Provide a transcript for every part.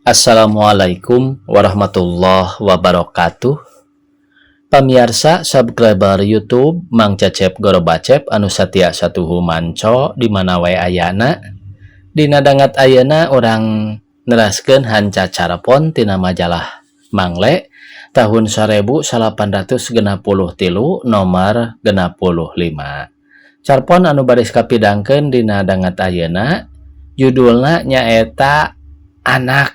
Assalamualaikum warahmatullahi wabarakatuh. Pamirsa subscriber YouTube Mang Cecep Gorobacep anu satia satuhu manco di mana wae ayana. Dina dangat ayeuna orang neraskeun hanca carapon tina majalah Mangle tahun 1863 nomor 65. Carpon anu baris kapidangkeun dina dangat ayeuna judulna nyaeta Anak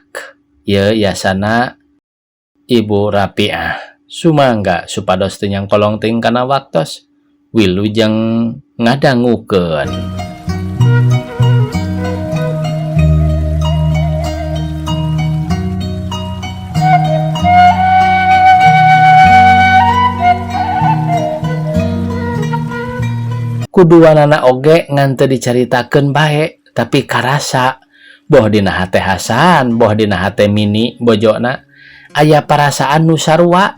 yasana Ibu Rapiah. Sumangga supados teu nyangkolong ting kana waktos wilujeng ngadangukeun. Kuduanana oge ngan teu dicaritakeun bae tapi karasa boh dina hate Hasan, boh dina hate Mini bojona aya perasaan nu sarua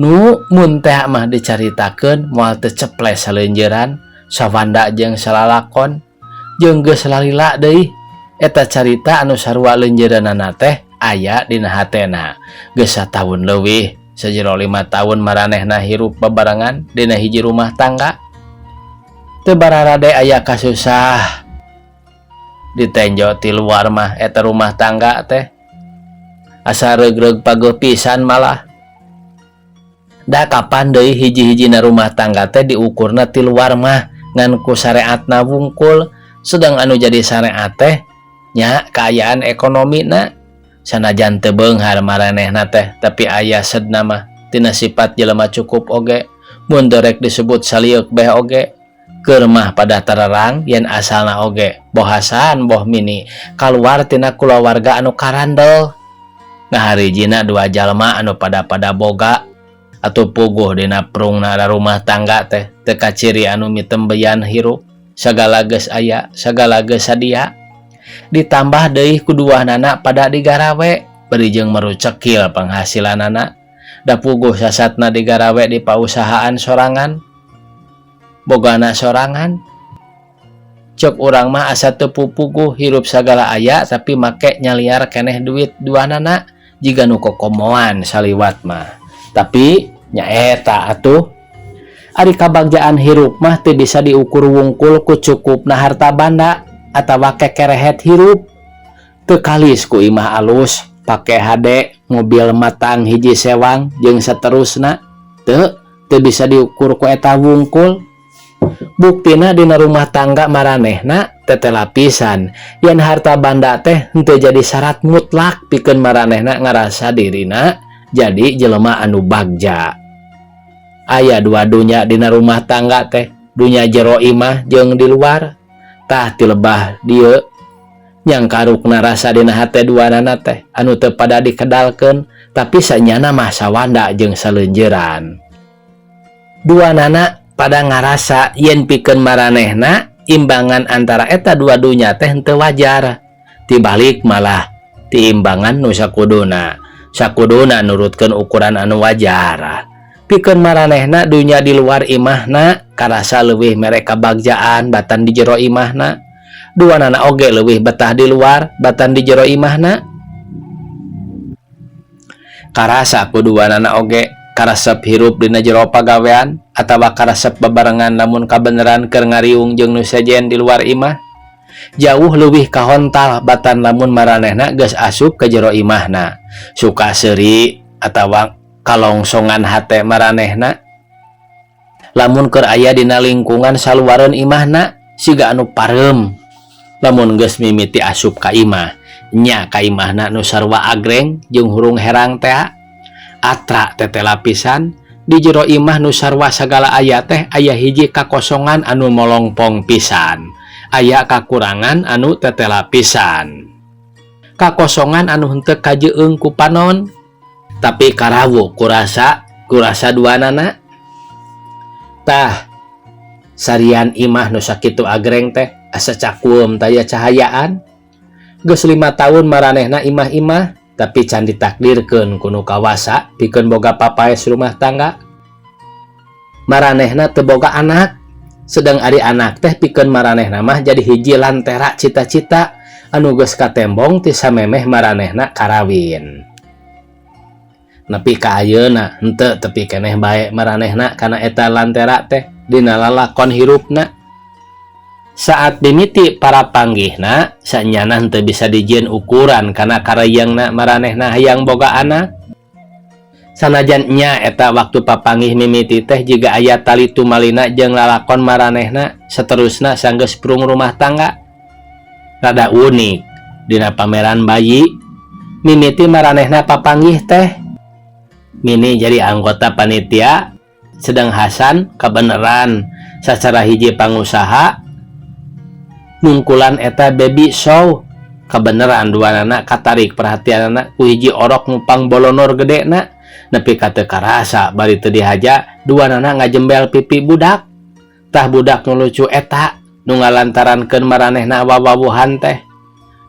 nu mun teh mah dicaritakeun moal teu ceples saleunjeuran sawanda jeung salalakon jeung geus lalila deui eta carita anu sarua leunjeureunana teh aya dina hatena geus sataun leuwih sajero 5 tahun maranehna hirup bebarengan dina hiji rumah tangga teu bararade aya kasusah ditenjo ti luar mah eta rumah tangga teh asa regreg pageuh pisan malah da kapan deui hiji-hijina rumah tangga teh diukurna ti luar mah ngan ku syariatna wungkul sedang anu jadi syariat teh nya kaayaan ekonomina sanajan teu beunghar maranehna teh tapi aya sedna mah tina sifat jelema cukup oge mun derek disebut salieuk beh oge keur mah pada tererang yen asalna oge boh Hasan boh Mini kaluar tina kulawarga anu karandel ngaharijina 2 jalma anu pada boga atuh puguh dina prungna rumah tangga teh teu kaciri anu mitembeyan hirup sagala geus aya sagala geus sadia ditambah deui kuduanana pada digarawe beureujeng merucekil penghasilanana da puguh sasatna digarawe di pausahaan sorangan bogana sorangan cek urang mah asa teu pupuguh hirup sagala aya tapi make nyaliar keneh duit duanana jiga nu kokomoan saliwat mah tapi nyaeta atuh ari kabagjaan hirup mah teu bisa diukur wungkul ku cukupna harta banda atawa kekerehet hirup teu kalis ku imah alus pake hade mobil matang hiji sewang jeung saterusna teu bisa diukur ku eta wungkul. Buktina dina rumah tangga maranehna teteh lapisan yen harta banda teh henteu jadi syarat mutlak pikeun maranehna ngarasa dirina jadi jelema anu bagja. Aya 2 dunya dina rumah tangga teh, dunya jero imah jeung di luar. Tah ti lebah dieu nyang karukna rasa dina hate duanana teh anu teu pada dikedalkeun tapi sanyana mah sawanda jeung saleunjeuran. Duanana pada ngarasa yen pikeun maranehna imbangan antara eta 2 dunya teh henteu wajar tibalik malah tiimbangan nu sakuduna nurutkeun ukuran anu wajar pikeun maranehna dunya di luar imahna karasa leuwih mere kabagjaan batan di jero imahna duanana oge leuwih betah di luar batan di jero imahna karasa kuduanana oge karasep hirup dina jero pagawean atawa karasep bebarengan lamun kabeneran keur ngariung jeung nu sejen di luar imah jauh leuwih kahontal batan lamun maranehna geus asup ke jero imahna suka seuri atawa kalongsongan hate maranehna lamun keur aya dina lingkungan saluareun imahna siga anu pareum lamun geus mimiti asup ka imah nya ka imahna nu sarua agreng jeung hurung herang teh atra teteh lapisan di jero imah nu sarwa sagala aya teh aya hiji kakosongan anu molongpong pisan aya kakurangan anu teteh lapisan kakosongan anu henteu kajeueung ku panon tapi karawu kurasa duanana tah sarian imah nu sakitu agreng teh asa cakuem taya cahayaan geus 5 tahun maranehna imah-imah tapi can ditakdirkeun kuno kawasa pikeun boga papaes rumah tangga maranehna teu boga anak sedang ari anak teh pikeun maranehna mah jadi hiji lantera cita-cita anu geus katembong ti samemeh maranehna karawin. Nepi ka ayeuna henteu tepi keneh bae maranehna kana eta lantera teh dina lalakon hirupna. Saat dimiti para panggihna sanyana henteu bisa dijieun ukuran kana karayangna maranehna hayang boga anak. Sanajan nya eta waktu papanggih mimiti teh jiga aya tali tumalina jeung lalakon maranehna saterusna sanggeus prung rumah tangga. Rada unik dina pameran bayi mimiti maranehna papanggih teh Mini jadi anggota panitia sedang Hasan kabeneran sacara hiji pangusaha nungkulan eta baby show kabeneran dua anak katarik perhatian anak ku hiji orok numpang bolonor gede na nepi kate karasa bari teu dihaja dua anak ngajembel pipi budak tah budak nu lucu eta nu ngalantarankeun maranehna wawawuhan teh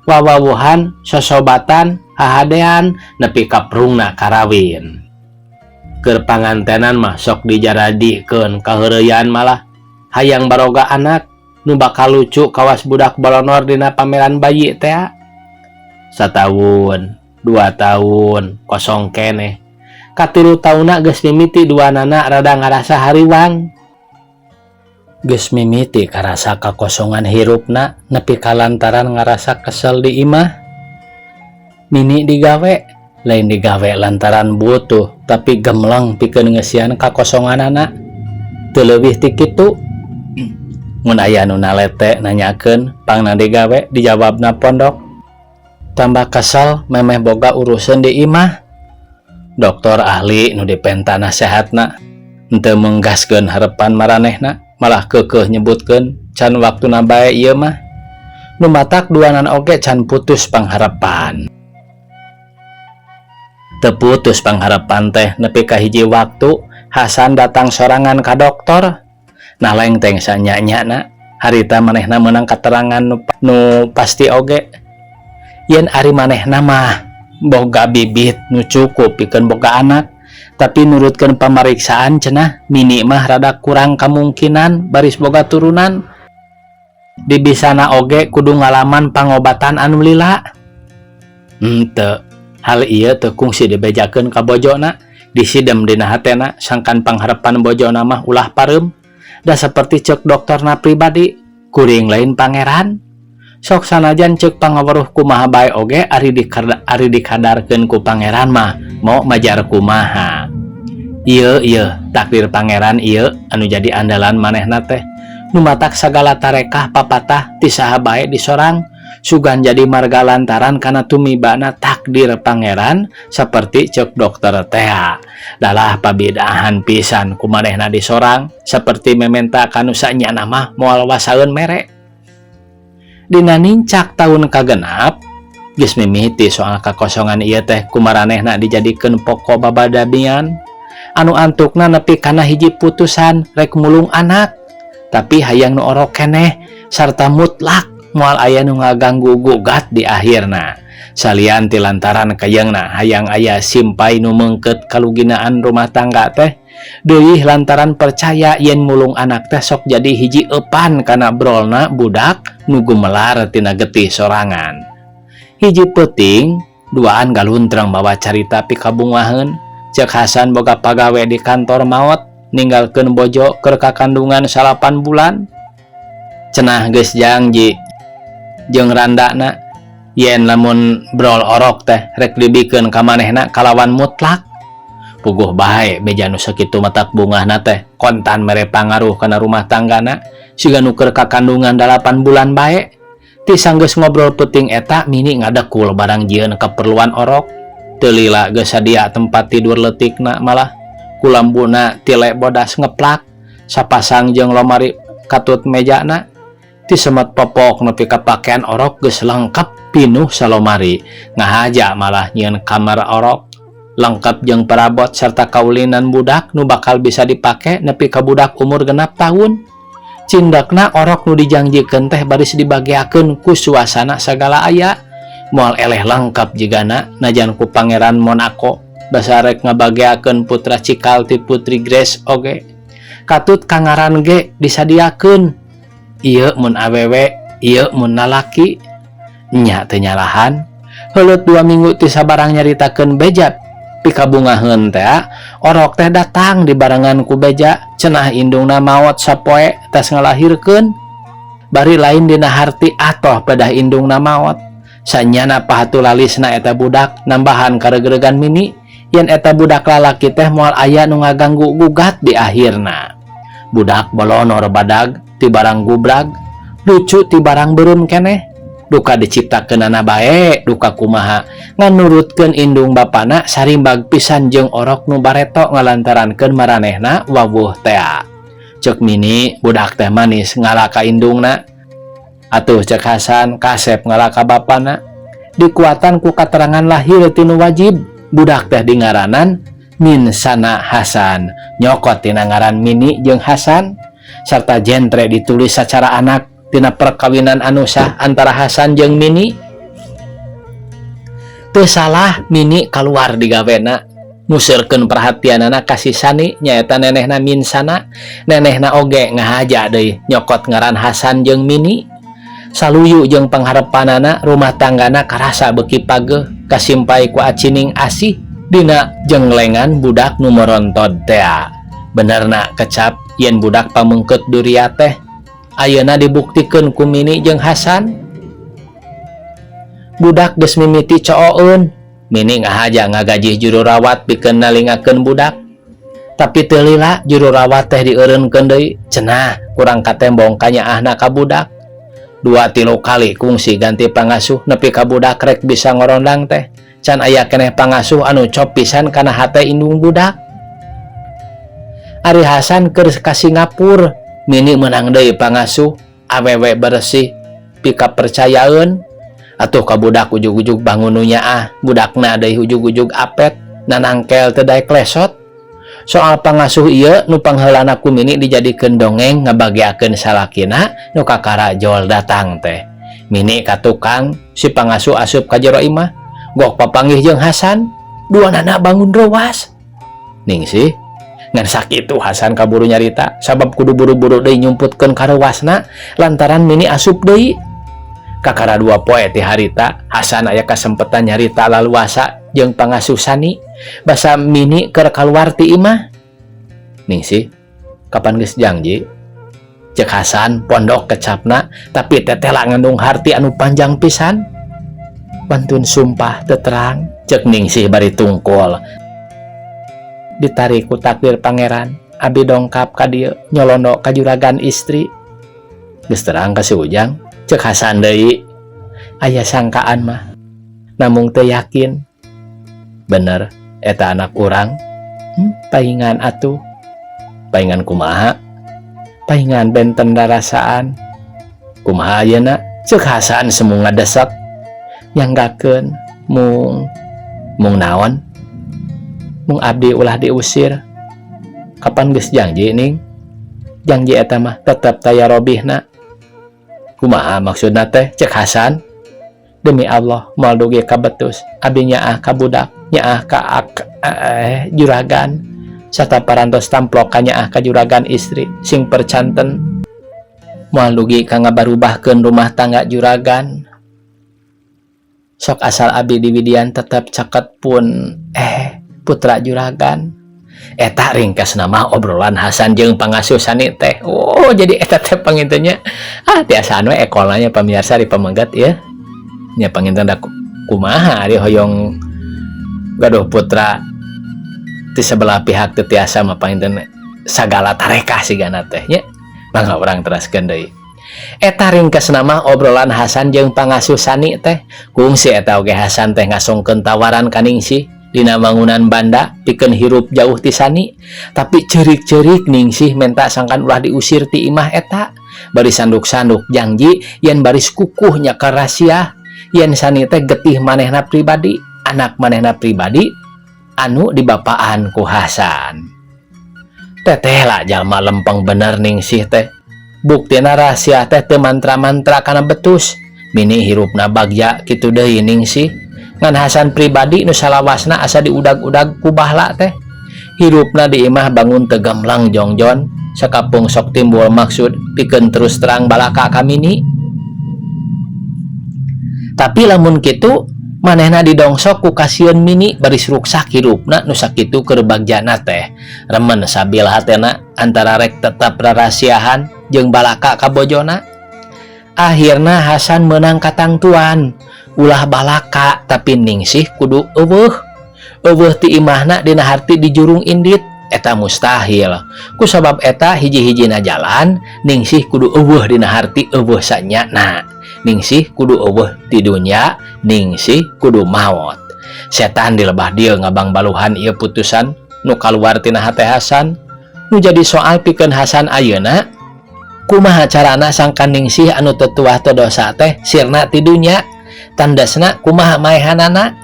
wawawuhan sosobatan hahadean nepi ka prungna karawin keur pangantenan mah sok dijaradikeun kaheureuyaan malah hayang baroga anak nu bakal lucu kawas budak bolonor dina pameran bayi teh. 1 tahun 2 tahun kosong keneh katilu taunna geus mimiti dua anak rada ngarasa hariwang geus mimiti karasa kakosongan hirupna nepi kalantaran ngarasa kesel di imah. Mini digawe lain digawe lantaran butuh tapi gemleng pikeun ngeusian kakosongan anak teu leuwih ti kitu. Mun aya nu nalete nanyakeun pangna digawe dijawabna pondok tambah kesel memeh boga urusan di imah. Dokter ahli nu dipenta nasehatna henteu menggaskeun harepan maranehna malah keukeuh nyebutkeun can waktuna bae ieu mah nu matak duanan oge can putus pangharepan. Teu putus pangharepan teh nepi ka hiji waktu Hasan datang sorangan ka dokter. Nah lengteng sanyanya harita manehna menang keterangan nu pasti oge yen ari manehna mah boga bibit nu cukup pikeun boga anak tapi nurutkeun pamariksaan cenah Mini mah rada kurang kemungkinan baris boga turunan dibisana oge kudu ngalaman pangobatan anu lila. Henteu hal ieu teu kungsi dibejakeun ka bojona disidem dina hatena sangkan pangharepan bojona mah ulah pareum. Da seperti cek dokterna pribadi kuring lain pangeran sok sanajan cek pangaweruh kumaha bae oge ari dikadarkeun ku pangeran mah mau majar kumaha. Ieu takdir pangeran ieu anu jadi andalan manehna teh nu matak sagala tarekah papatah ti saha bae disorang sugan jadi marga lantaran kana tumibana takdir pangeran seperti cek dokter teh dalah pabidahan pisan kumanehna disorang seperti mementa kanu sanyana mah moal wasaeun mere. Dina nincak tahun kagenap geus mimiti soal kakosongan ieu teh kumaranehna dijadikeun pokok babadabian anu antukna nepi kana hiji putusan rek mulung anak tapi hayang nu orok keneh sarta mutlak moal aya nu ngaganggu gugat di akhirna salian ti lantaran kayeungna hayang aya simpai nu meungkeut kaluginaan rumah tangga teh deuih lantaran percaya yen mulung anak teh sok jadi hiji eupan kana brolna budak nu gumelar tina getih sorangan. Hiji peuting duaan galuntreng bawa carita pikabungaheun cek Hasan boga pagawe di kantor maot ninggalkeun bojo keur kakandungan 8 bulan cenah geus janji jeung randana yen lamun brol orok teh rek dibikeun ka manehna kalawan mutlak puguh bae beja nu sakitu matak bungahna teh kontan mere pangaruh kana rumah tanggana siga nu keur kakandungan 8 bulan bae. Ti sanggeus ngobrol peuting eta Mini ngadekul barang jieun keperluan orok teu lila geus sadia tempat tidur leutikna malah kulambuna tilek bodas ngeplak sapasang jeung lomari katut mejana ti semet popok nepi ka pakaian orok geus lengkap pinuh salomari ngahaja malah nyieun kamar orok lengkap jeung perabot serta kaulinan budak nu bakal bisa dipake nepi ka budak umur 6 tahun. Cindakna orok nu dijanjikeun teh baris dibagiakeun ku suasana sagala aya moal eleh lengkap jigana najan ku pangeran Monaco basa rek ngabagiakeun putra cikal ti putri Grace oge katut kangaran ge disadiakeun. Ieu mun awewe, ieu mun lalaki. nya teu nyalahan. Heuleut 2 minggu ti sabarang nyaritakeun beja pikabungaheun teh orok teh datang di barengan ku beja cenah indungna maot sapoe tas ngalahirkeun. Bari lain dina harti atoh pedah indungna maot. Sanyana pahatulalisna eta budak nambahan karegeregan mini yen eta budak lalaki teh moal aya nu ngaganggu gugat di akhirna. Budak bolonor badag ti barang gubrag, lucu ti barang beureum keneh. Duka diciptakeunana bae, duka kumaha nganurutkeun indung bapana sarimbag pisan jeung orok nu bareto ngalantarankeun maranehna wawuh teh. Ceuk Mini budak teh manis ngalaka indungna. Atuh ceuk Hasan kasep ngalaka bapana. Dikuatan ku katerangan lahir tinu wajib, budak teh dingaranan Minsana Hasan. Nyokot tina ngaran Mini jeung Hasan sarta jentre ditulis sacara anak tina perkawinan anu sah antara Hasan jeung Mini. Teu salah Mini kaluar di gawena nguseurkeun perhatianana ka si Sani nyaeta nenehna Minsana. Nenehna oge ngahaja deui nyokot ngaran Hasan jeung Mini. Saluyu jeung pangharepanana rumah tanggana karasa beuki pageuh kasimpai ku acining asih dina jenglengan budak nu morontod teh. Benerna kecap yen budak pamengkeut duria teh ayeuna dibuktikeun ku Mini jeung Hasan. Budak geus mimiti cooeun. Mini ngahaja ngagaji juru rawat pikeun nalingakeun budak. Tapi teu lila juru rawat teh dieureunkeun deui cenah kurang katembong ka nyaahna ka budak. 2-3 kali kungsi ganti pangasuh nepi ka budak rek bisa ngorondang teh. Can aya keneh pangasuh anu cop pisan kana hate indung budak. Ari Hasan keur ka Singapura, Mini menang deui pangasuh awewe bersih pika percayaeun. Atuh ka budak ujug-ujug bangun nu nyaah, budakna deui ujug-ujug apet nanangkel teu daek lesot. Soal pangasuh ieu nu pangheulana ku Mini dijadikeun dongeng ngabagiakeun salakina nu kakara jol datang teh. Mini ka tukang si pangasuh asup ka jero imah, gok papanggih jeung Hasan, duanana bangun rewas. Ningsih ngan sakitu Hasan kaburu nyarita sabab kudu buru-buru deui nyumputkeun ka rewasna lantaran Mini asup deui. Kakara 2 poe ti harita Hasan aya kasempetan nyarita laluasa jeung pangasuh Sani basa Mini keur kaluar ti imah. Ningsih kapan geus janji ceuk Hasan pondok kecapna tapi tetela ngandung harti anu panjang pisan. Pantun sumpah teu terang ceuk Ningsih bari tungkul. Ditarik ku takdir pangeran abi dongkap ka dieu nyolondo ka juragan istri. Geus terang ka si Ujang ceuk Hasan deui. Aya sangkaan mah namung teu yakin. Bener eta anak urang. Paingan atuh. Paingan kumaha? Paingan benten darasaan. Kumaha ayeuna? Ceuk Hasan semu ngadesek. Nyanggakeun mung naon? Mung abdi ulah diusir. Kapan geus janji ning? Janji eta mah tetep taya robihna. Kumaha maksudna teh? Ceuk Hasan. Demi Allah moal dugi ka betus abdi nyaah ka budak, nyaah ka juragan sarta parantos tamplok ka nyaah ka juragan istri sing percanten. Moal dugi ka ngabarubahkeun rumah tangga juragan. Sok asal abdi di widian tetep caket pun putra juragan. Eta ringkas nama obrolan Hasan jeung pangasuh Sani teh. Oh jadi eta teh pangintennya tiasa we ekolanya pamirsa di pamengget ya. Nya panginten da kumaha ari hoyong gaduh putra ti sebelah pihak teu tiasa mah panginten sagala tarekah sigana teh nya. Mangga urang teraskeun deui. Eta ringkasna mah obrolan Hasan jeung pangasuh Sani teh. Kungsi eta oge Hasan teh ngasongkeun tawaran ka Ningsih dina bangunan banda pikeun hirup jauh ti Sani. Tapi ceurik-ceurik Ningsih menta sangkan ulah diusir ti imah eta. Bari sanduk-sanduk janji yen baris kukuh nya ka rahasia. Yen Sani teh getih manehna pribadi, anak manehna pribadi anu dibapaan ku Hasan. Teteh lah jalma lempeng bener Ningsih teh. Buktina rahasia teh teu mantra-mantra kana betus. Mini hirupna bagja kitu deui Ningsih. Ngan Hasan pribadi nu salawasna asa diudag-udag ku bahla teh. Hirupna di imah bangun teu gamblang jongjon, sakapung sok timbul maksud pikeun terus terang balaka ka Mini. Tapi lamun kitu manehna didongsok ku kasieun mini baris ruksak hirupna nu sakitu keur bagjana teh remen sabil hatena antara rek tetap rarasiahan jeung balaka ka bojona. Akhirna Hasan menang katangtuan ulah balaka tapi ningsih kudu eueuh ti imahna dina harti di jurung indit eta mustahil. Kusabab eta hiji-hijina jalan ningsih kudu eueuh dina harti eueuh sanyana. Ningsih kudu eueuh ti dunya, ningsih kudu maot. Setan dilebah dieu ngabang baluhan ieu putusan nu kaluar tina hate Hasan. Nu jadi soal pikeun Hasan ayeuna, kumaha carana sangkan ningsih anu teu tuah teu dosa teh sirna ti dunya, tandasna kumaha maehanana.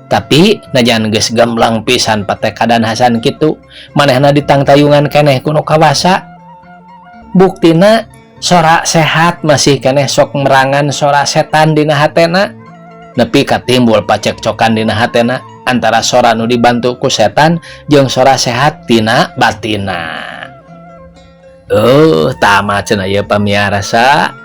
Tapi najan geus gamblang pisan patekadan Hasan kitu, manehna ditangtayungan keneh ku nu kawasa. Buktina sora sehat masih keneh sok merangan sora setan dina hatena. Nepi katimbul pacekcokan dina hatena antara sora nu dibantu ku setan jeung sora sehat tina batina. Tama cenah ieu pamiarsa.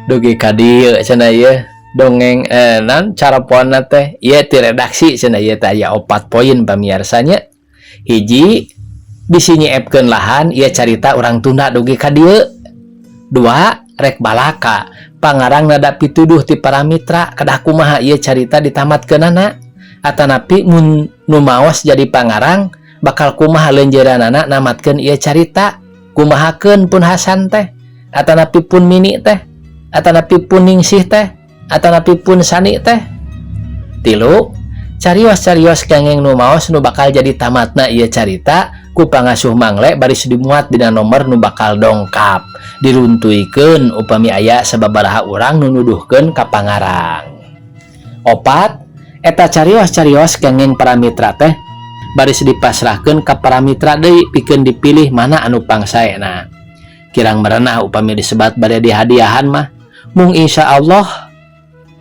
Dugi ka dieu cenah ieu dongeng non caraponna teh ieu ti redaksi cenah ieu teh aya 4 poin pamiarsanya. Hiji, bisi nyiepkeun lahan ieu carita urang Tunda dugi ka dieu. 2, rek balaka pangarang nada pituduh ti para mitra kedah kumaha ieu carita ditamatkeunana atanapi mun nu maos jadi pangarang bakal kumaha leunjeuranana namatkeun ieu carita, kumahakeun pun Hasan teh atanapi pun mini teh atanapi pun ningsih teh atanapi pun sani teh. 3, carios-carios kenging nu maos nu bakal jadi tamatna ieu carita ku pangasuh mangle baris dimuat dina nomor nu bakal dongkap diruntuykeun upami aya sababaraha urang nu nuduhkeun ka pangarang. 4, eta carios-carios kenging para mitra teh baris dipasrahkeun ka para mitra deui pikeun dipilih mana anu pangsaena. Kirang merenah upami disebat bade dihadiahan mah mung insyaallah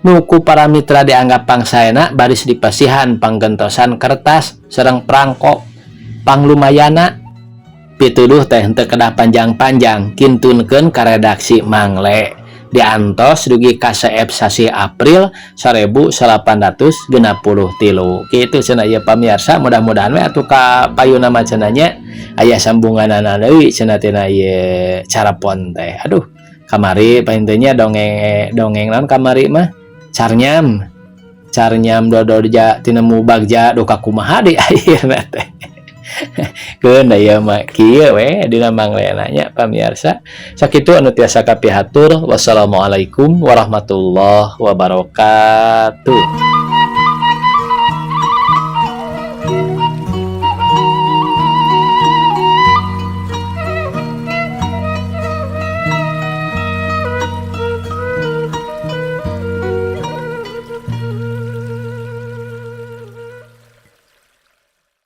nu ku para mitra dianggap pangsaena baris dipasihan panggentosan kertas sareng prangko panglumayana. Pituduh teh henteu kedah panjang-panjang kintunkeun ka redaksi mangle diantos dugi ka saep sasi April 1863 kitu cenah ieu pamirsa. Mudah-mudahan we atuh ka payuna mah cenah nya aya sambunganana deui cenah tina ieu carapon teh. Aduh kamari painteunya dongeng naon kamari mah carnyam dodol tinemu bagja duka kumaha di akhirna teh. Keun da ieu mah kieu we dina manglena nya pamirsa. Sakitu anu tiasa kapihatur. Wassalamualaikum warahmatullahi wabarakatuh.